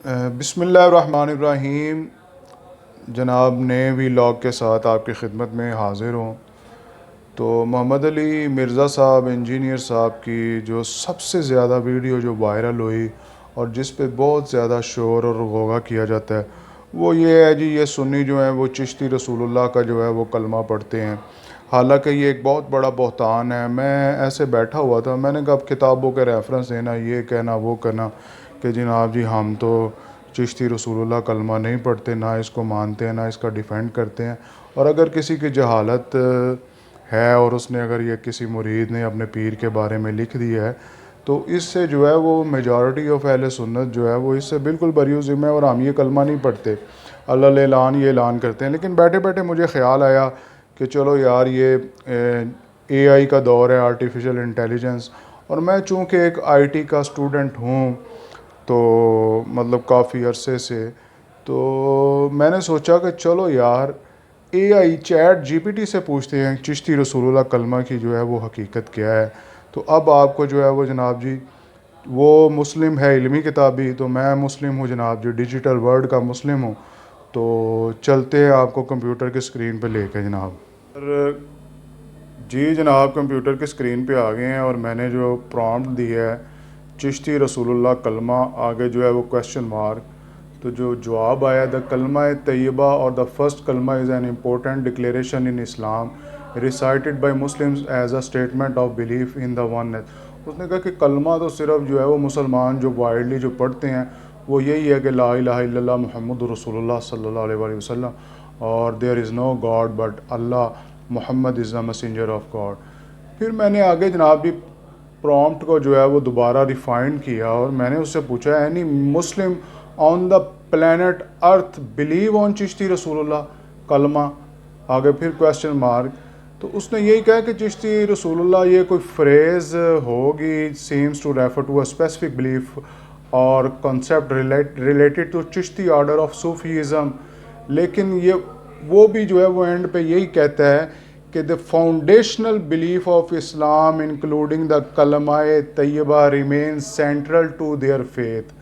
بسم اللہ الرحمن الرحیم۔ جناب نئے ولاگ کے ساتھ آپ کی خدمت میں حاضر ہوں۔ تو محمد علی مرزا صاحب انجینئر صاحب کی جو سب سے زیادہ ویڈیو جو وائرل ہوئی اور جس پہ بہت زیادہ شور اور غوغا کیا جاتا ہے وہ یہ ہے جی، یہ سنی جو ہیں وہ چشتی رسول اللہ کا جو ہے وہ کلمہ پڑھتے ہیں۔ حالانکہ یہ ایک بہت بڑا بہتان ہے۔ میں ایسے بیٹھا ہوا تھا، میں نے کہا اب کتابوں کے ریفرنس دینا، یہ کہنا وہ کہنا کہ جناب جی ہم تو چشتی رسول اللہ کلمہ نہیں پڑھتے، نہ اس کو مانتے ہیں، نہ اس کا ڈیفینڈ کرتے ہیں۔ اور اگر کسی کی جہالت ہے اور اس نے اگر یہ کسی مرید نے اپنے پیر کے بارے میں لکھ دیا ہے تو اس سے جو ہے وہ میجارٹی آف اہل سنت جو ہے وہ اس سے بالکل بری ذمہ ہے، اور ہم یہ کلمہ نہیں پڑھتے، اللہ اعلان یہ اعلان کرتے ہیں۔ لیکن بیٹھے بیٹھے مجھے خیال آیا کہ چلو یار، یہ اے آئی کا دور ہے، آرٹیفیشل انٹیلیجنس، اور میں چونکہ ایک آئی ٹی کا اسٹوڈنٹ ہوں تو مطلب کافی عرصے سے، تو میں نے سوچا کہ چلو یار اے I chat G P T سے پوچھتے ہیں چشتی رسول اللہ کلمہ کی جو ہے وہ حقیقت کیا ہے۔ تو اب آپ کو جو ہے وہ جناب جی، وہ مسلم ہے علمی کتابی، تو میں مسلم ہوں جناب جی، ڈیجیٹل ورلڈ کا مسلم ہوں۔ تو چلتے ہیں آپ کو کمپیوٹر کی اسکرین پہ لے کے جناب۔ جی جناب، کمپیوٹر کی اسکرین پہ آ گئے ہیں اور میں نے جو پرامپٹ دی ہے چشتی رسول اللہ کلمہ، آگے جو ہے وہ کویسچن مارک، تو جو جواب آیا دا کلمہ طیبہ اور دا فرسٹ کلمہ is an important declaration in Islam recited by Muslims as a statement of belief in the oneness. اس نے کہا کہ کلمہ تو صرف جو ہے وہ مسلمان جو وائڈلی جو پڑھتے ہیں وہ یہی ہے کہ لا الہ الا اللہ محمد رسول اللہ صلی اللہ علیہ وسلم، اور there is no God but Allah, Muhammad is the messenger of God. پھر میں نے آگے جناب بھی پرامپٹ کو جو ہے وہ دوبارہ ریفائنڈ کیا اور میں نے اس سے پوچھا any Muslim on the planet earth believe on Chishti رسول اللہ کلمہ، آگے پھر کویسچن مارک۔ تو اس نے یہی کہا کہ چشتی رسول اللہ یہ کوئی فریز ہوگی، seems to refer to a specific belief اور concept related to Chishti order of Sufism, لیکن یہ وہ بھی جو ہے وہ اینڈ پہ یہی کہتا ہے کہ the foundational belief of Islam including the کلمہ طیبہ remains central to their faith۔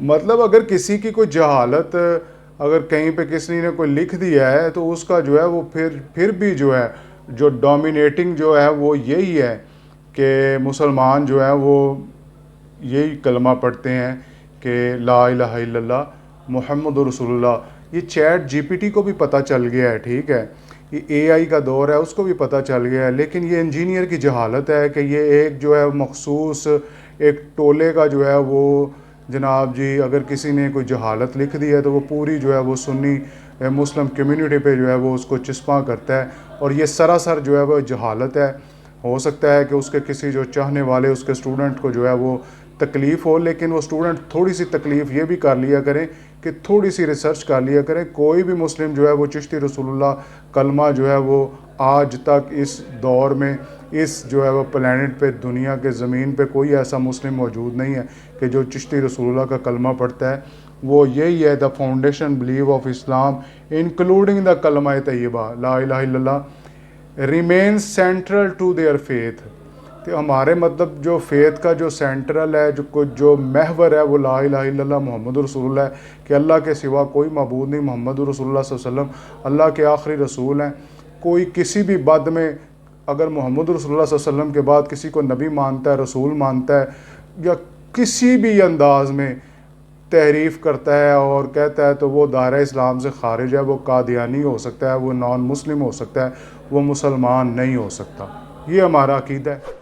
مطلب اگر کسی کی کوئی جہالت اگر کہیں پہ کسی نے کوئی لکھ دیا ہے تو اس کا جو ہے وہ پھر بھی جو ہے جو ڈومینیٹنگ جو ہے وہ یہی ہے کہ مسلمان جو ہے وہ یہی کلمہ پڑھتے ہیں کہ لا الہ الا اللہ محمد رسول اللہ۔ یہ چیٹ جی پی ٹی کو بھی پتہ چل گیا ہے، ٹھیک ہے، یہ اے آئی کا دور ہے، اس کو بھی پتہ چل گیا ہے، لیکن یہ انجینئر کی جہالت ہے کہ یہ ایک جو ہے مخصوص ایک ٹولے کا جو ہے وہ جناب جی اگر کسی نے کوئی جہالت لکھ دی ہے تو وہ پوری جو ہے وہ سنی مسلم کمیونٹی پہ جو ہے وہ اس کو چسپاں کرتا ہے، اور یہ سراسر جو ہے وہ جہالت ہے۔ ہو سکتا ہے کہ اس کے کسی جو چاہنے والے اس کے اسٹوڈنٹ کو جو ہے وہ تکلیف ہو، لیکن وہ اسٹوڈنٹ تھوڑی سی تکلیف یہ بھی کر لیا کریں کہ تھوڑی سی ریسرچ کر لیا کریں۔ کوئی بھی مسلم جو ہے وہ چشتی رسول اللہ کلمہ جو ہے وہ آج تک اس دور میں اس جو ہے وہ پلانٹ پہ دنیا کے زمین پہ کوئی ایسا مسلم موجود نہیں ہے کہ جو چشتی رسول اللہ کا کلمہ پڑھتا ہے۔ وہ یہی ہے the foundation belief of Islam including the کلمہ طیبہ لا الہ الا اللہ remains central to their faith, کہ ہمارے مطلب جو فیتھ کا جو سینٹرل ہے، جو محور ہے وہ لا الہ الا اللہ محمد رسول اللہ ہے، کہ اللہ کے سوا کوئی معبود نہیں، محمد رسول اللہ صلی اللہ علیہ وسلم اللہ کے آخری رسول ہیں۔ کوئی کسی بھی بد میں اگر محمد رسول اللہ صلی اللہ علیہ وسلم کے بعد کسی کو نبی مانتا ہے، رسول مانتا ہے، یا کسی بھی انداز میں تحریف کرتا ہے اور کہتا ہے تو وہ دائرہ اسلام سے خارج ہے، وہ قادیانی ہو سکتا ہے، وہ نان مسلم ہو سکتا ہے، وہ مسلمان نہیں ہو سکتا۔ یہ ہمارا عقیدہ ہے۔